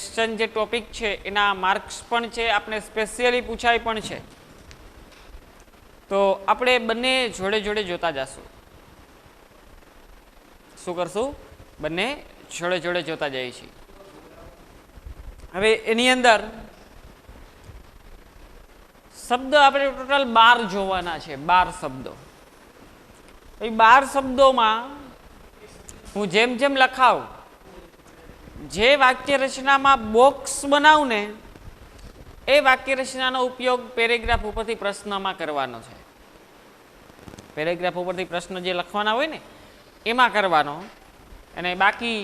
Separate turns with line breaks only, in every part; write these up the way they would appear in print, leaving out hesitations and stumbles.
Question જે topic છે એના માર્ક્સ પણ છે, આપણે સ્પેશિયલી પૂછાય પણ છે. તો આપણે બંને જોડે જોડે જોતા જશું. શું કરશું? બંને જોડે જોડે જોતા જઈએ છીએ. હવે એની અંદર શબ્દ આપણે ટોટલ 12 જોવાના છે. 12 શબ્દો. એ 12 શબ્દોમાં હું જેમ જેમ લખાવું, જે વાક્ય રચનામાં બોક્સ બનાવું ને એ વાક્ય રચનાનો ઉપયોગ પેરેગ્રાફ ઉપરથી પ્રશ્નમાં કરવાનો છે. પેરેગ્રાફ ઉપરથી પ્રશ્ન જે લખવાના હોય ને એમાં કરવાનો. અને બાકી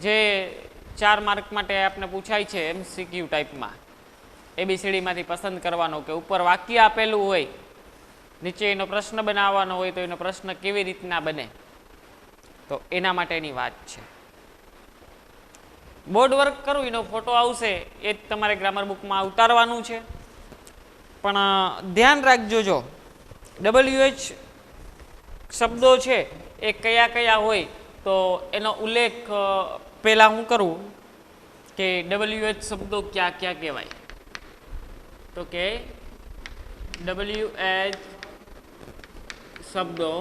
જે 4 માર્ક માટે આપણે પૂછાય છે MCQ ટાઈપમાં, ABCDમાંથી પસંદ કરવાનો કે ઉપર વાક્ય આપેલું હોય, નીચે એનો પ્રશ્ન બનાવવાનો હોય, તો એનો પ્રશ્ન કેવી રીતના બને, તો એના માટેની વાત છે. બોર્ડ વર્ક કરું એનો ફોટો આવશે, એ જ તમારે ગ્રામર બુકમાં ઉતારવાનું છે. પણ ધ્યાન રાખજો, જો WH શબ્દો છે એ કયા કયા હોય તો એનો ઉલ્લેખ પહેલાં હું કરું કે WH શબ્દો ક્યાં ક્યાં કહેવાય. તો કે WH શબ્દો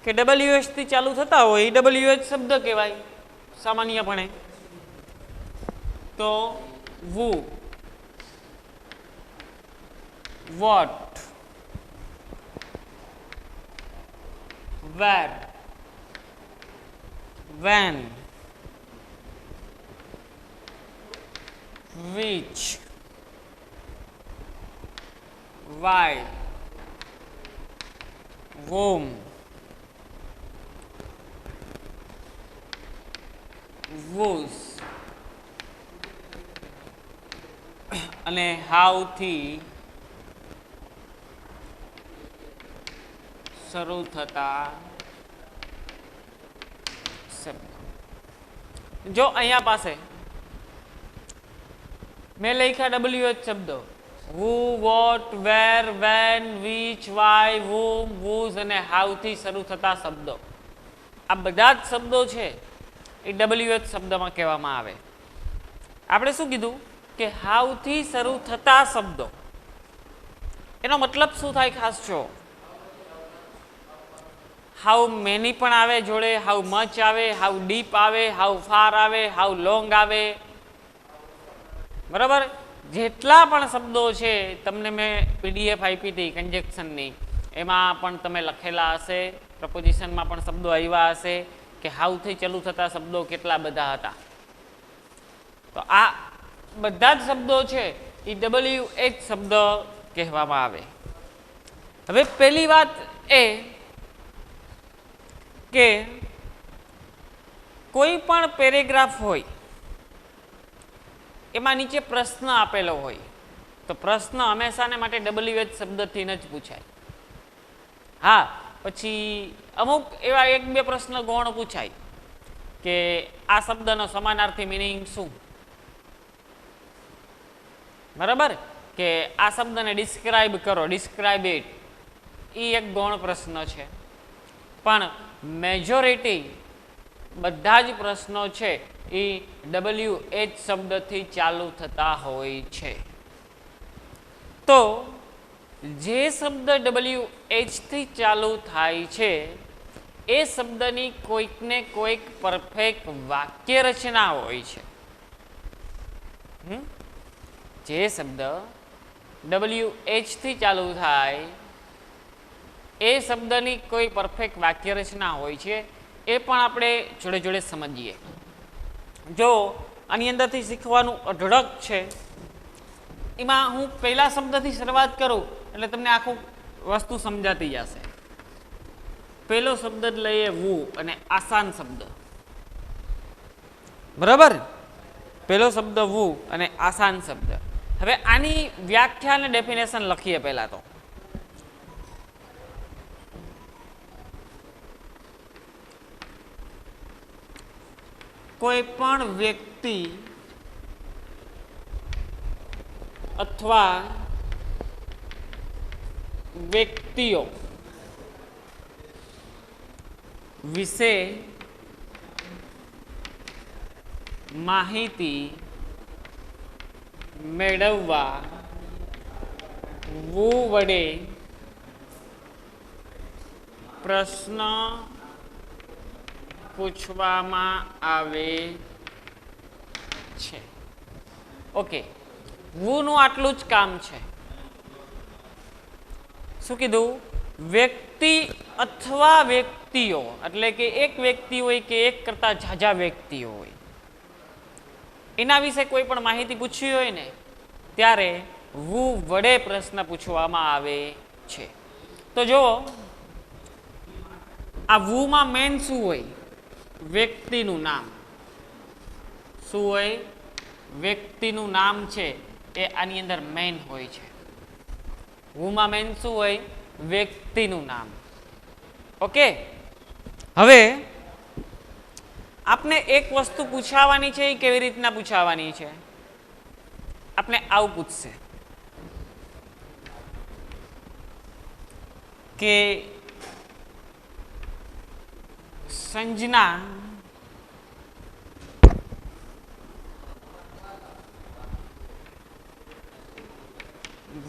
કે WH થી ચાલુ થતા હોય WH શબ્દ કહેવાય સામાન્યપણે. તો who, what, where, when, which, why, whom, whose અને how થી શરૂ થતા શબ્દ. જો અહીંયા પાસે મેં લખ્યા WH શબ્દો who, what, where, when, which, why, whom, whose અને how થી શરૂ થતા શબ્દો. આ બધા જ શબ્દો છે એ WH શબ્દમાં કહેવામાં આવે. આપણે શું કીધું કે how થી શરૂ થતા શબ્દો, એનો મતલબ શું થાય ખાસ જો. હાઉ મેની પણ આવે જોડે, હાઉ મચ આવે, હાઉ ડીપ આવે, હાઉ ફાર આવે, હાઉ લોંગ આવે. બરાબર? જેટલા પણ શબ્દો છે તમને મેં PDF આપી હતી કન્જેક્શનની, એમાં પણ તમે લખેલા હશે, પ્રપોઝિશનમાં પણ શબ્દો આવ્યા હશે કે હાઉથી ચાલુ થતા શબ્દો કેટલા બધા હતા. તો આ બધા જ શબ્દો છે એ WH શબ્દ કહેવામાં આવે. હવે પહેલી વાત એ કે કોઈ પણ પેરેગ્રાફ હોય એમાં નીચે પ્રશ્ન આપેલો હોય તો પ્રશ્ન હંમેશાને માટે WH શબ્દથી જ પૂછાય. હા, પછી અમુક એવા 1-2 પ્રશ્ન ગૌણ પૂછાય કે આ શબ્દનો સમાનાર્થી મિનિંગ શું. બરાબર? કે આ શબ્દને ડિસ્ક્રાઇબ કરો, ડિસ્ક્રાઇબ ઇટ, એ એક ગૌણ પ્રશ્ન છે. પણ મેજોરિટી બધા જ પ્રશ્નો છે એ WH શબ્દથી ચાલુ થતા હોય છે. તો જે શબ્દ WH થી ચાલુ થાય છે એ શબ્દની કોઈક ને કોઈક પરફેક્ટ વાક્ય રચના હોય છે. જે શબ્દ WH થી ચાલુ થાય એ શબ્દની કોઈ પરફેક્ટ વાક્ય રચના હોય છે, એ પણ આપણે જોડે જોડે સમજીએ. જો આની અંદરથી શીખવાનું અઢળક છે. એમાં હું પહેલા શબ્દથી શરૂઆત કરું એટલે તમને આખું વસ્તુ સમજાતી જશે. પહેલો શબ્દ જ લઈએ વુ, અને આસાન શબ્દ. બરાબર? પહેલો શબ્દ વુ અને આસાન શબ્દ. હવે આની વ્યાખ્યા અને ડેફિનેશન લખીએ પહેલા તો. કોઈ પણ વ્યક્તિ અથવા વ્યક્તિઓ વિશે માહિતી મેળવવા વુ વડે પ્રશ્ન પૂછવામાં આવે છે. ઓકે, વુનું આટલું જ કામ છે. શું કીધું? વ્યક્તિ અથવા વ્યક્તિઓ, એટલે કે એક વ્યક્તિ હોય કે એક કરતા ઝાઝા વ્યક્તિઓ હોય, એના વિશે કોઈ પણ માહિતી પૂછવી હોય ને ત્યારે વુ વડે પ્રશ્ન પૂછવામાં આવે છે. તો જો આ વુમાં મેન શું હોય? વ્યક્તિનું નામ. શું હોય? વ્યક્તિનું નામ છે એ આની અંદર મેન હોય છે. વુમાં મેન શું હોય? વ્યક્તિનું નામ. ઓકે, હવે આપને એક વસ્તુ પૂછાવાની છે. એ કેવી રીતના પૂછાવાની છે? આપને આવું પૂછશે કે સંજના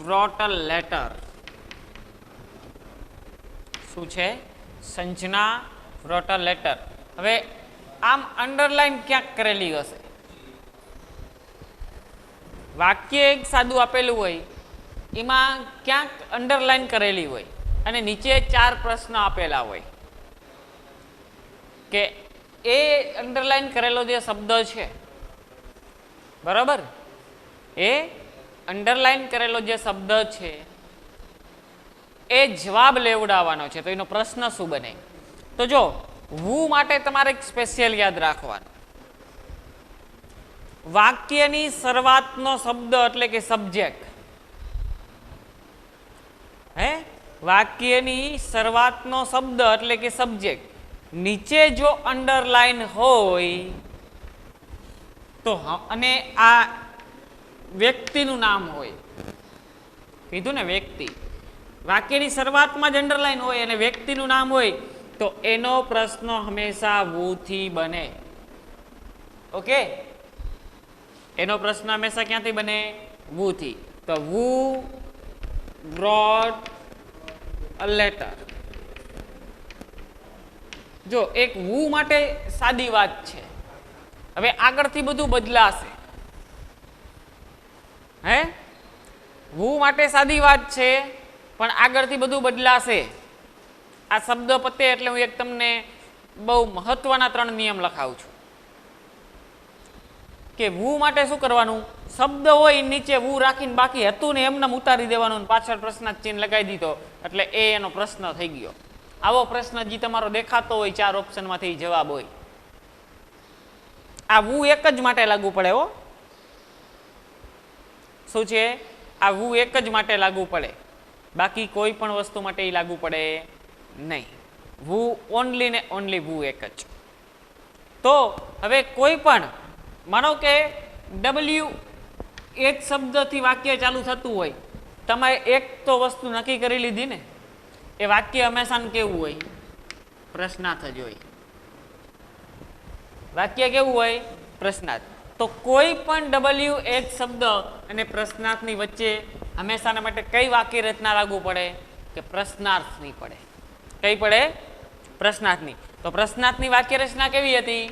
wrote a letter. શું છે? Sanjana wrote a letter. હવે આમ અંડરલાઈન ક્યાંક કરેલી હશે. વાક્ય એક સાદું આપેલું હોય, એમાં ક્યાંક અંડરલાઈન કરેલી હોય અને નીચે 4 પ્રશ્ન આપેલા હોય કે એ અંડરલાઈન કરેલો જે શબ્દ છે, બરાબર, એ અંડરલાઈન કરેલો જે શબ્દ છે એ જવાબ લેવડાવવાનો છે. તો એનો પ્રશ્ન શું બને? તો જો વુ માટે તમારે એક સ્પેશિયલ યાદ રાખવાનું, વાક્યની શરૂઆતનો શબ્દ એટલે કે સબ્જેક્ટ. વાક્યની શરૂઆતનો શબ્દ એટલે કે સબ્જેક્ટ નીચે જો અંડરલાઈન હોય તો, અને આ વ્યક્તિનું નામ હોય, કીધું ને વ્યક્તિ, વાક્યની શરૂઆતમાં જ અંડરલાઈન હોય અને વ્યક્તિનું નામ હોય તો એનો પ્રશ્ન હંમેશા વુથી બને. ઓકે, એનો પ્રશ્ન હંમેશા ક્યાંથી બને? વુથી. તો વુ wrote a letter. જો એક વુ માટે સાદી વાત છે. હવે આગળથી બધું બદલાશે. વુ માટે સાદી વાત છે પણ આગળથી બધું બદલાશે. આ શબ્દ પતે એટલે હું એક તમને બહુ મહત્વના 3 નિયમ લખાવું છું કે વુ માટે શું કરવાનું? શબ્દ હોય નીચે વુ રાખીને બાકી હતું ને એમને ઉતારી દેવાનું, પાછળ પ્રશ્નાર્થ ચિહ્ન લગાવી દીધો એટલે એ એનો પ્રશ્ન થઈ ગયો. આવો પ્રશ્ન જે તમારો દેખાતો હોય 4 ઓપ્શનમાંથી જવાબ હોય, આ વુ એક જ માટે લાગુ પડે. હો, શું છે? આ વુ એક જ માટે લાગુ પડે, બાકી કોઈ પણ વસ્તુ માટે એ લાગુ પડે નહીં. વુ ઓનલી ને ઓનલી વુ એક જ. તો હવે કોઈ પણ માનો કે ડબલ્યુ એક શબ્દથી વાક્ય ચાલુ થતું હોય, તમે એક તો વસ્તુ નક્કી કરી લીધી ને, એ વાક્ય હંમેશા કેવું હોય? પ્રશ્નાર્થ જ હોય. વાક્ય કેવું હોય? પ્રશ્નાર્થ. તો કોઈ પણ ડબલ્યુ એક શબ્દ અને પ્રશ્નાર્થની વચ્ચે હંમેશાના માટે કઈ વાક્ય રચના લાગુ પડે? કે પ્રશ્નાર્થની પડે. કઈ પડે? પ્રશ્નાર્થની. તો પ્રશ્નાર્થની વાક્ય રચના કેવી હતી?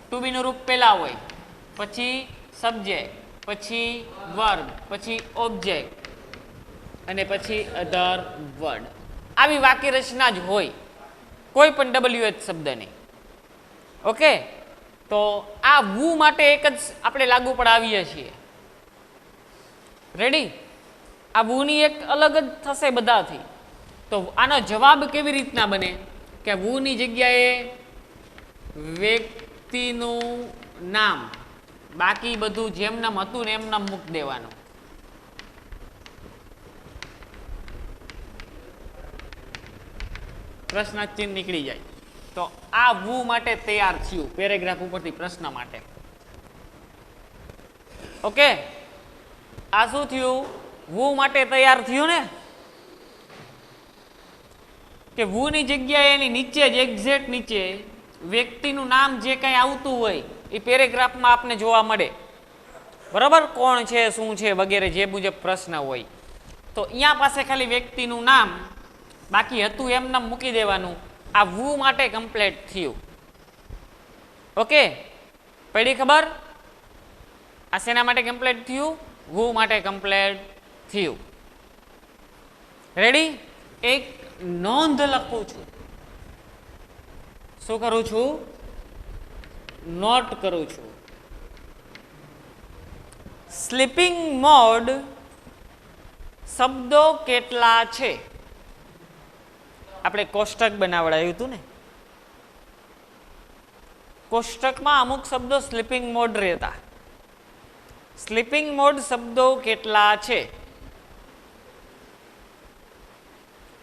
ટુ બીનું રૂપ પહેલા હોય, પછી સબ્જેક્ટ, પછી વર્બ, પછી ઓબ્જેક્ટ અને પછી અધર વર્ડ. આવી વાક્ય રચના જ હોય કોઈ પણ ડબલ્યુએચ શબ્દની. ઓકે, તો આ વુ માટે એક જ આપણે લાગુ પડાવીએ છીએ. રેડી? આ વુની એક અલગ જ થશે બધાથી. તો આનો જવાબ કેવી રીતના બને? કે વુની જગ્યાએ વ્યક્તિનું નામ, બાકી બધું જેમનામ હતું ને એમનામ મૂકી દેવાનું. પ્રશ્નાર્થ ચિહ્ન નીકળી જાય. તો આ વુ માટે તૈયાર થયું પેરેગ્રાફ ઉપરથી પ્રશ્ન માટે. ઓકે, આ શું થયું? વુ માટે તૈયાર થયું ને. કે વુ ની જગ્યાએ એની નીચે જ એક્ઝેક્ટ નીચે વ્યક્તિનું નામ જે કંઈ આવતું હોય એ પેરેગ્રાફમાં આપને જોવા મળે, બરાબર, કોણ છે, શું છે વગેરે જે મુજબ પ્રશ્ન હોય. તો અહીંયા પાસે ખાલી વ્યક્તિનું નામ, બાકી હતું એમ નામ મૂકી દેવાનું. આ વુ માટે કમ્પ્લીટ થયું. ઓકે, પડી ખબર? આ શેના માટે કમ્પ્લીટ થયું? વુ માટે કમ્પ્લીટ થયું. રેડી? એક નોંધ લખું છું. શું કરું છું? નોટ કરું છું. સ્લીપિંગ મોડ શબ્દો કેટલા છે? આપણે કોષ્ટક બનાવડાયું હતું ને, કોષ્ટકમાં અમુક શબ્દો સ્લીપિંગ મોડ રહેતા. સ્લીપિંગ મોડ શબ્દો કેટલા છે?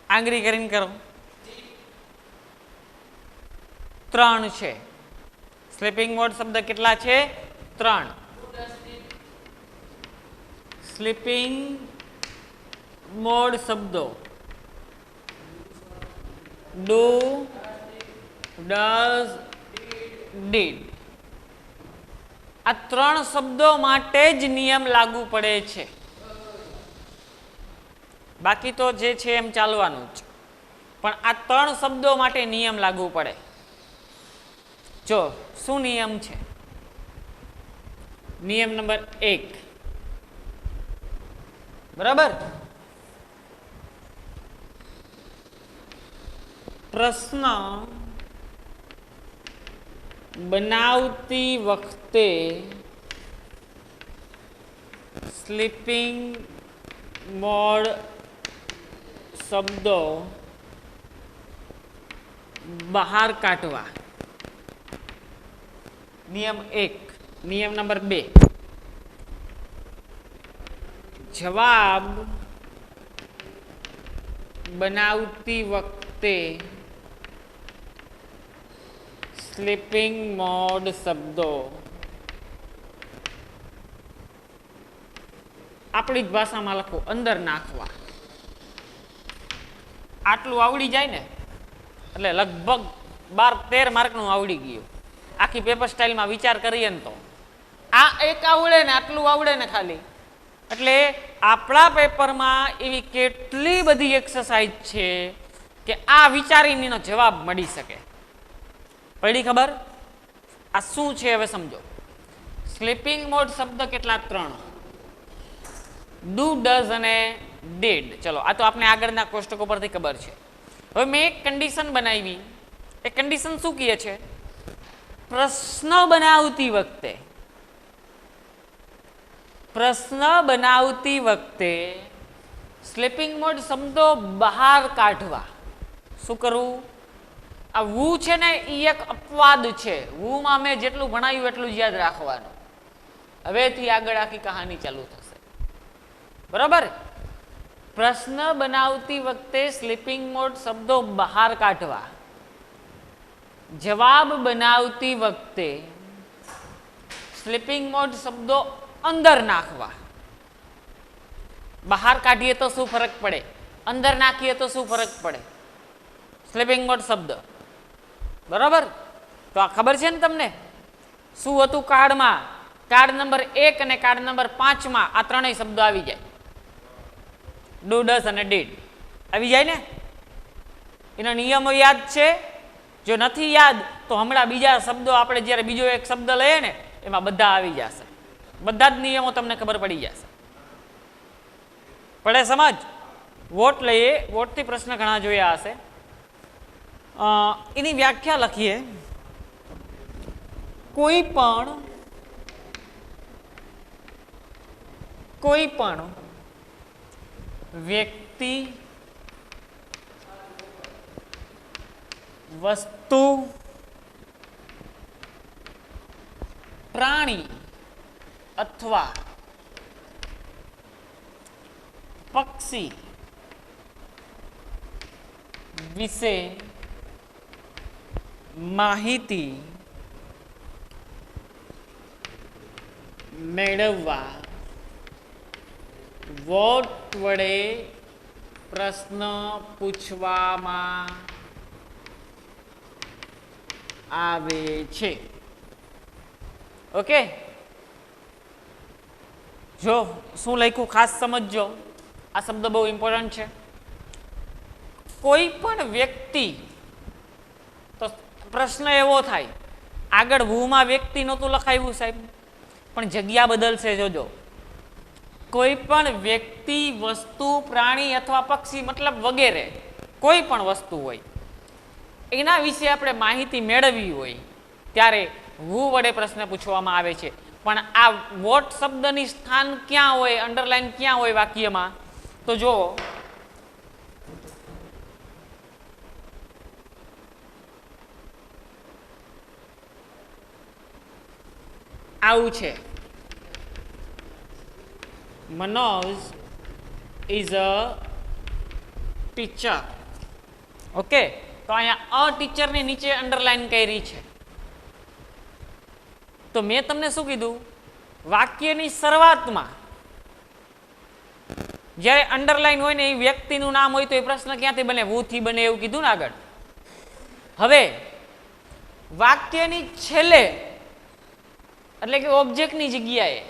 આંગળી કરીને કરો. 3 છે. સ્લીપિંગ મોડ શબ્દ કેટલા છે? 3. સ્લીપિંગ મોડ શબ્દો ડુ, ડઝ, ડીડ. આ 3 શબ્દો માટે જ નિયમ લાગુ પડે છે. બાકી તો જે છે એમ ચાલવાનું જ, પણ આ 3 શબ્દો માટે નિયમ લાગુ પડે. જો શું નિયમ છે? નિયમ નંબર 1, બરાબર, પ્રશ્ન બનાવતી વખતે સ્લીપિંગ મોડ શબ્દો બહાર કાઢવા. નિયમ 1. નિયમ નંબર 2, જવાબ બનાવતી વખતે સ્લીપિંગ મોડ શબ્દો આપણી જ ભાષામાં લખો, અંદર નાખવા. આટલું આવડી જાય ને એટલે લગભગ 12-13 માર્કનું આવડી ગયું. આખી પેપર સ્ટાઇલમાં વિચાર કરીએ ને તો આ એક આવડે ને આટલું આવડે ને ખાલી, એટલે આપણા પેપરમાં એવી કેટલી બધી એક્સરસાઇઝ છે કે આ વિચારીને એનો જવાબ મળી શકે. પડી ખબર? આ શું છે હવે સમજો. સ્લીપિંગ મોડ શબ્દ કેટલા? 3. ડુ, ડઝ અને ડીડ. ચલો, આ તો આપણે આગળના કોષ્ટકો પરથી ખબર છે. હવે મેં એક કન્ડિશન બનાવી. એ કન્ડિશન શું કહે છે? પ્રશ્ન બનાવતી વખતે સ્લીપિંગ મોડ શબ્દો બહાર કાઢવા. શું કરવું? આ વુ છે ને એ એક અપવાદ છે. વુમાં મેં જેટલું ભણાવ્યું એટલું જ યાદ રાખવાનું. હવેથી આગળ આખી કહાની ચાલુ થશે, બરાબર? પ્રશ્ન બનાવતી વખતે સ્લીપિંગ મોડ શબ્દો બહાર કાઢવા. જવાબ બનાવતી વખતે સ્લીપિંગ મોડ શબ્દો અંદર નાખવા. બહાર કાઢીએ તો શું ફરક પડે? અંદર નાખીએ તો શું ફરક પડે? સ્લીપિંગ મોડ શબ્દ, બરાબર? તો આ ખબર છે ને તમને શું હતું કાર્ડમાં? કાર્ડ નંબર 1 અને કાર્ડ નંબર 5માં આ ત્રણેય શબ્દો આવી જાય. ડુ, ડઝ અને ડીડ આવી જાય ને? એના નિયમો યાદ છે? જો નથી યાદ તો હમણાં બીજા શબ્દો આપણે જ્યારે બીજો એક શબ્દ લઈએ ને એમાં બધા આવી જશે. બધા જ નિયમો તમને ખબર પડી જશે. પડે સમજ? વોટ લઈએ. વોટથી પ્રશ્ન ઘણા જોયા હશે. એની વ્યાખ્યા લખીએ. કોઈ પણ વ્યક્તિ, વસ્તુ, પ્રાણી અથવા પક્ષી વિશે માહિતી મેળવવા વોટ વડે પ્રશ્ન પૂછવામાં આવે છે. ઓકે, જો શું લખ્યું ખાસ સમજજો, આ શબ્દ બહુ ઇમ્પોર્ટન્ટ છે. કોઈ પણ વ્યક્તિ, તો પ્રશ્ન એવો થાય, આગળ વહુમાં વ્યક્તિ નહોતું લખાયું સાહેબ, પણ જગ્યા બદલશે. જોજો, કોઈ પણ વ્યક્તિ, વસ્તુ, પ્રાણી અથવા પક્ષી, મતલબ વગેરે કોઈ પણ વસ્તુ હોય એના વિશે આપણે માહિતી મેળવવી હોય ત્યારે વુ વડે પ્રશ્ન પૂછવામાં આવે છે. પણ આ વોટ શબ્દની સ્થાન ક્યાં હોય, અંડરલાઈન ક્યાં હોય વાક્યમાં, તો જો આવું છે, Manoj is a teacher. Okay, તો અહીંયા અ ટીચરની નીચે અંડરલાઈન કરી છે. તો મેં તમને શું કીધું, વાક્યની શરૂઆતમાં જ્યારે અંડરલાઈન હોય ને એ વ્યક્તિનું નામ હોય તો એ પ્રશ્ન ક્યાંથી બને, વુ થી બને એવું કીધું ને આગળ. હવે વાક્યની છેલ્લે એટલે કે ઓબ્જેક્ટની જગ્યાએ,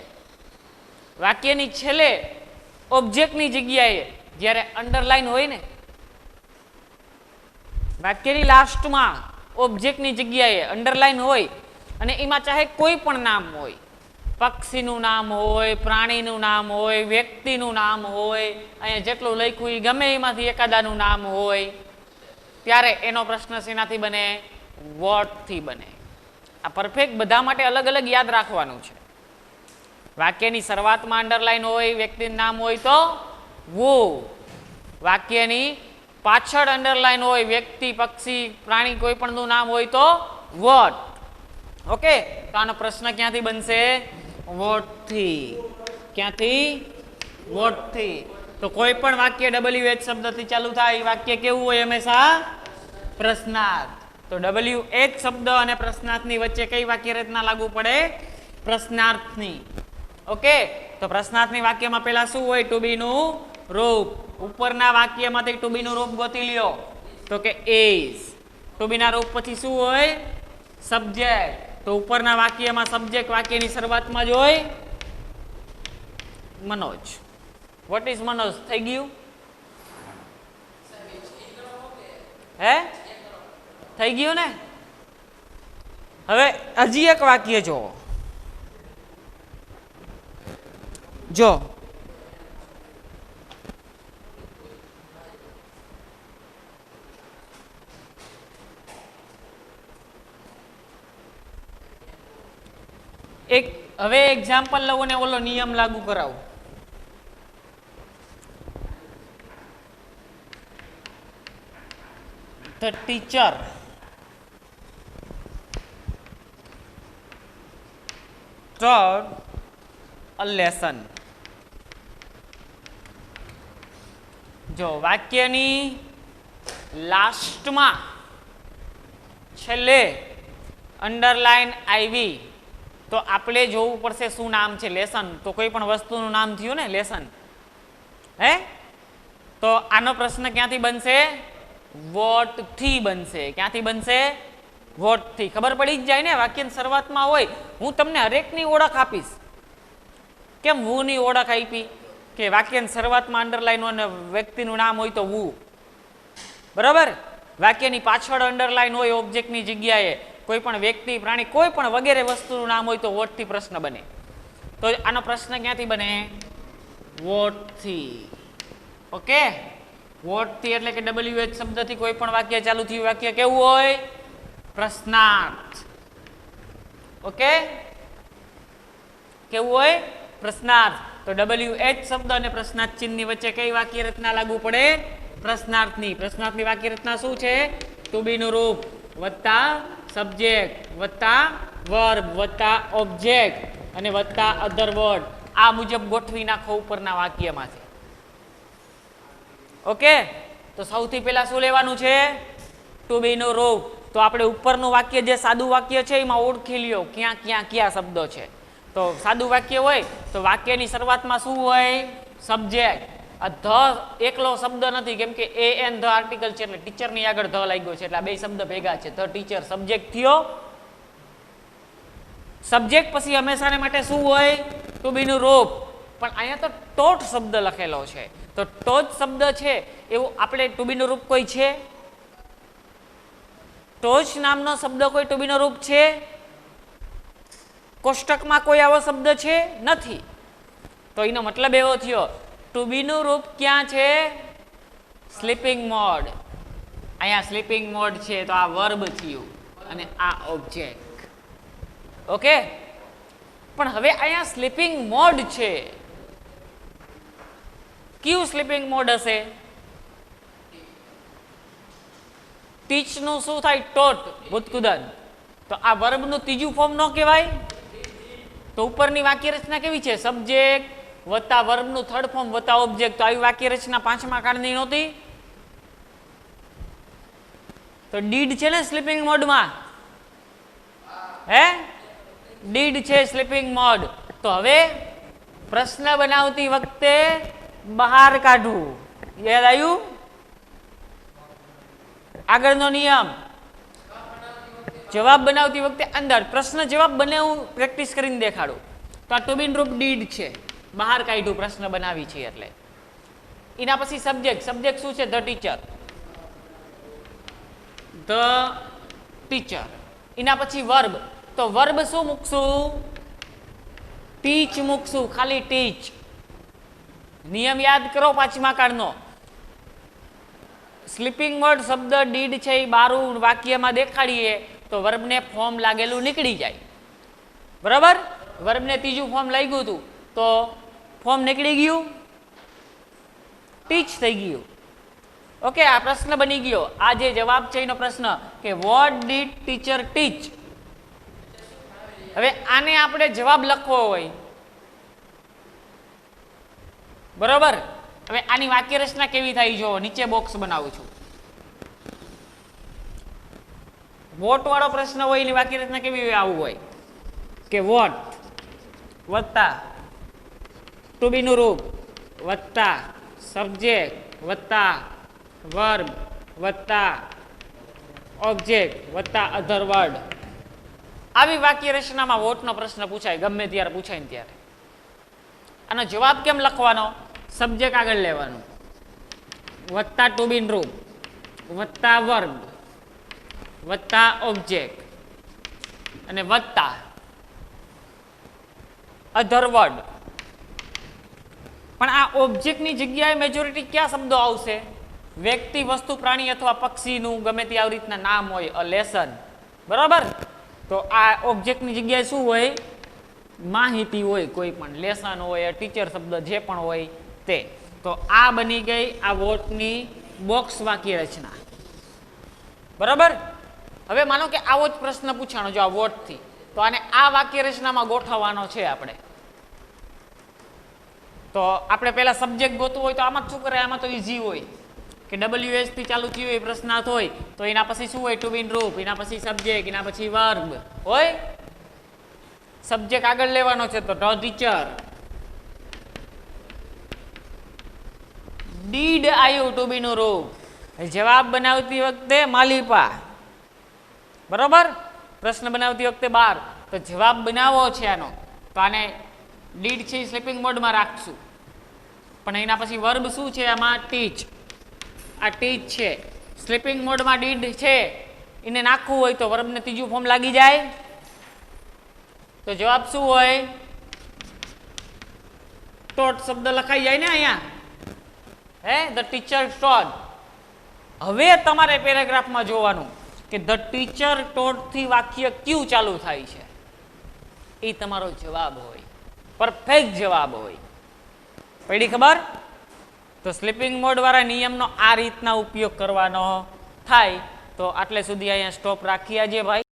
વાક્યની છેલ્લે ઓબ્જેક્ટની જગ્યાએ જ્યારે અંડરલાઈન હોય ને, વાક્યની લાસ્ટમાં ઓબ્જેક્ટની જગ્યાએ અંડરલાઈન હોય અને એમાં ચાહે કોઈ પણ નામ હોય, પક્ષીનું નામ હોય, પ્રાણીનું નામ હોય, વ્યક્તિનું નામ હોય, અહીંયા જેટલું લખ્યું એ ગમે એમાંથી એકાદાનું નામ હોય, ત્યારે એનો પ્રશ્ન શેનાથી બને, વોટથી બને. આ પરફેક્ટ બધા માટે અલગ અલગ યાદ રાખવાનું છે. વાક્યની શરૂઆતમાં અંડરલાઈન હોય, વ્યક્તિનું નામ હોય તો વુ, વાક્યની પાછળ અંડરલાઈન હોય, વ્યક્તિ, પક્ષી, પ્રાણી કોઈ પણનું નામ હોય તો વોટ. ઓકે, તો આનો પ્રશ્ન ક્યાંથી બનશે, વોટથી. ક્યાંથી, વોટથી. તો કોઈ પણ વાક્ય WH શબ્દથી ચાલુ થાય એ વાક્ય કેવું હોય, હંમેશા પ્રશ્નાર્થ. તો WH શબ્દ અને પ્રશ્નાર્થની વચ્ચે કઈ વાક્ય રચના લાગુ પડે, પ્રશ્નાર્થની. ઓકે, તો પ્રશ્નાર્થની વાક્યમાં પહેલા શું હોય, ટુ બી નું રૂપ. ઉપરના વાક્યમાંથી ટુ બી નું રૂપ ગોતી લ્યો, તો કે is. ટુ બી ના રૂપ પછી શું હોય, સબ્જેક્ટ. તો ઉપરના વાક્યમાં સબ્જેક્ટ વાક્યની શરૂઆતમાં જ હોય, મનોજ. What is Manoj? થઈ ગયું? હે, થઈ ગયું ને? હવે હજી એક વાક્ય જો એક, હવે એક્ઝામ્પલ લઉં ને ઓલો નિયમ લાગુ કરાવું. The teacher taught a lesson. જો વાક્યની લાસ્ટમાં છેલ્લે અંડરલાઈન આવી તો આપણે જોવું પડશે શું નામ છે, લેસન. તો કોઈ પણ વસ્તુનું નામ થયું ને, લેસન. હે, તો આનો પ્રશ્ન ક્યાંથી બનશે, વોટ થી બનશે. ક્યાંથી બનશે, વોટ થી. ખબર પડી જ જાય ને, વાક્યની શરૂઆતમાં હોય. હું તમને હરેકની ઓળખ આપીશ. કેમ વુ ની ઓળખ આપી, કે વાક્યની શરૂઆતમાં અંડરલાઈન હોય અને વ્યક્તિનું નામ હોય તો વુ, બરાબર. વાક્યની પાછળ અંડરલાઈન હોય ઓબ્જેક્ટની જગ્યાએ, કોઈ પણ વ્યક્તિ, પ્રાણી, કોઈ પણ વગેરે વસ્તુનું નામ હોય તો વોટ થી પ્રશ્ન બને. તો આનો પ્રશ્ન ક્યાંથી બને, વોટ થી. ઓકે, વોટ થી એટલે કે WH શબ્દથી કોઈ પણ વાક્ય ચાલુ થયું વાક્ય કેવું હોય, પ્રશ્નાર્થ. ઓકે, કેવું હોય, પ્રશ્નાર્થ. તો WH શબ્દ અને પ્રશ્નાર્થ ચિહ્નની વચ્ચે કઈ વાક્ય રચના લાગુ પડે, પ્રશ્નાર્થની. પ્રશ્નાર્થની વાક્ય રચના શું છે, ટુ બી નું રૂપ વત્તા સબ્જેક્ટ વત્તા વર્બ વત્તા ઓબ્જેક્ટ અને વત્તા અધર વર્ડ. આ મુજબ ગોઠવી નાખો ઉપરના વાક્યમાંથી. ઓકે, તો સૌથી પહેલા શું લેવાનું છે, ટુ બી નું રૂપ. તો આપણે ઉપરનું વાક્ય જે સાદું વાક્ય છે એમાં ઓળખી લ્યો ક્યાં ક્યાં કયા શબ્દો છે. તો સાદું વાક્ય હોય તો વાક્યની શરૂઆતમાં શું હોય, સબ્જેક્ટ. આ ધ એકલો શબ્દ નથી, કેમ કે an ધ આર્ટિકલ છે એટલે ટીચરની આગળ ધ લાગ્યો છે એટલે આ બે શબ્દ ભેગા છે. ધ ટીચર સબ્જેક્ટ થયો, સબ્જેક્ટ પછી હંમેશાને માટે શું હોય? ટુ બી નું રૂપ. પણ અહીંયા તો ટોટ શબ્દ લખેલો છે, તો ટોટ શબ્દ છે એવું આપણે ટુ બી નું રૂપ કોઈ છે? ટોચ નામનો શબ્દ કોઈ ટુ બી નું રૂપ છે? કોષ્ટકમાં કોઈ આવો શબ્દ છે? નથી. તો એનો મતલબ એવો થયો ટુ બી નું રૂપ ક્યાં છે? Sleeping mode. અહીંયા સ્લીપિંગ મોડ છે તો આ વર્બ થયું અને આ ઓબ્જેક્ટ. ઓકે, પણ હવે અહીંયા સ્લીપિંગ મોડ છે. કયું સ્લીપિંગ મોડ હશે? ટીચ નું શું થાય? ટોટ, ભૂતકુદન. તો આ વર્બ નું ત્રીજું ફોર્મ ન કહેવાય? તો ઉપરની વાક્ય રચના કેવી છે? સબ્જેક્ટ વત્તા વર્બ નું થર્ડ ફોર્મ વત્તા ઓબ્જેક્ટ. તો આવી વાક્ય રચના પાંચમા કાળની નહોતી? તો ડીડ છે ને સ્લીપિંગ મોડમાં? હે, ડીડ છે સ્લીપિંગ મોડ. તો હવે પ્રશ્ન બનાવતી વખતે બહાર કાઢવું. યાદ આવ્યું? આગળનો નિયમ, જવાબ બનાવતી વખતે અંદર. પ્રશ્ન જવાબ બને હું પ્રેક્ટિસ કરીને દેખાડું. તો આ ટુ બી રૂપ ડીડ છે, બહાર કાઢ્યું પ્રશ્ન બનાવી છે એટલે. એના પછી સબ્જેક્ટ. સબ્જેક્ટ શું છે? The teacher. The teacher. એના પછી વર્બ. તો વર્બ શું મૂકશું? ટીચ મૂકશું, ખાલી ટીચ. નિયમ યાદ કરો પાંચમા કાળનો. સ્લીપિંગ મોડ શબ્દ ડીડ છે એ બારું વાક્યમાં દેખાડીએ તો વર્બને ફોર્મ લાગેલું નીકળી જાય. બરાબર? વર્બને ત્રીજું ફોર્મ લાગ્યું હતું તો ફોર્મ નીકળી ગયું, ટીચ થઈ ગયું. ઓકે, આ પ્રશ્ન બની ગયો. આ જે જવાબ છે એનો પ્રશ્ન કે વોટ ડીડ ટીચર ટીચ. હવે આને આપણે જવાબ લખવો હોય, બરોબર? હવે આની વાક્ય રચના કેવી થાય જો નીચે બોક્સ બનાવું છું. વોટ વાળો પ્રશ્ન હોય એની વાક્ય રચના કેવી હોય? આવું હોય કે વોટ વત્તા ટુ બી નું રૂપ વત્તા સબ્જેક્ટ વત્તા વર્બ વત્તા ઓબ્જેક્ટ વત્તા અધર વર્ડ. આવી વાક્ય રચનામાં વોટનો પ્રશ્ન પૂછાય, ગમે ત્યારે પૂછાય ને ત્યારે. આનો જવાબ કેમ લખવાનો? સબ્જેક્ટ આગળ લેવાનું વત્તા ટુ બી રૂપ વત્તા વર્બ વત્તા ઓબ્જેક્ટ અને વત્તા અધર વર્ડ. પણ આ ઓબ્જેક્ટની જગ્યાએ મેજોરિટી કયા શબ્દો આવશે? વ્યક્તિ, વસ્તુ, પ્રાણી અથવા પક્ષીનું ગમે તે આવી રીતના નામ હોય. A lesson. બરાબર? તો આ ઓબ્જેક્ટની જગ્યાએ શું હોય? માહિતી હોય, કોઈ પણ લેસન હોય, ટીચર શબ્દ જે પણ હોય તે. તો આ બની ગઈ આ વોટની બોક્સ વાક્ય રચના. બરાબર? હવે માનો કે આવો જ પ્રશ્ન પૂછાણો જો આ વોટથી, તો આને આ વાક્ય રચનામાં ગોઠવવાનો છે આપણે. તો આપણે પહેલા સબ્જેક્ટ ગોતવું હોય તો આમાં શું કરે? આમાં તો ઈઝી હોય કે WS થી ચાલુ થયું હોય પ્રશ્નાર્થ હોય તો એના પછી શું હોય? ટુ બી રૂપ, એના પછી સબ્જેક્ટ, એના પછી વર્બ હોય. સબ્જેક્ટ આગળ લેવાનો છે તો ધ ટીચર. ડીડ આવ્યું ટુ બી નું રૂપ. જવાબ બનાવતી વખતે માલિપા. બરોબર? પ્રશ્ન બનાવતી વખતે બાર. તો જવાબ બનાવવો છે આનો તો આને ડીડ છે સ્લીપિંગ મોડમાં રાખશું. પણ એના પછી વર્બ શું છે? આમાં ટીચ. આ ટીચ છે. સ્લીપિંગ મોડમાં ડીડ છે એને નાખવું હોય તો વર્બને ત્રીજું ફોર્મ લાગી જાય. તો જવાબ શું હોય? ટોટ શબ્દ લખાઈ જાય ને અહીંયા. હે, ધ ટીચર ટોટ. હવે તમારે પેરેગ્રાફમાં જોવાનું કે ધ ટીચર ટોટ થી વાક્ય ક્યુ ચાલુ થાય છે. એ તમારો જવાબ હોય, પરફેક્ટ જવાબ હોય. પડી ખબર? તો સ્લીપિંગ મોડ વાળા નિયમનો આ રીતના ઉપયોગ કરવાનો થાય. તો આટલે સુધી અહીંયા સ્ટોપ રાખીએ આજે ભાઈ.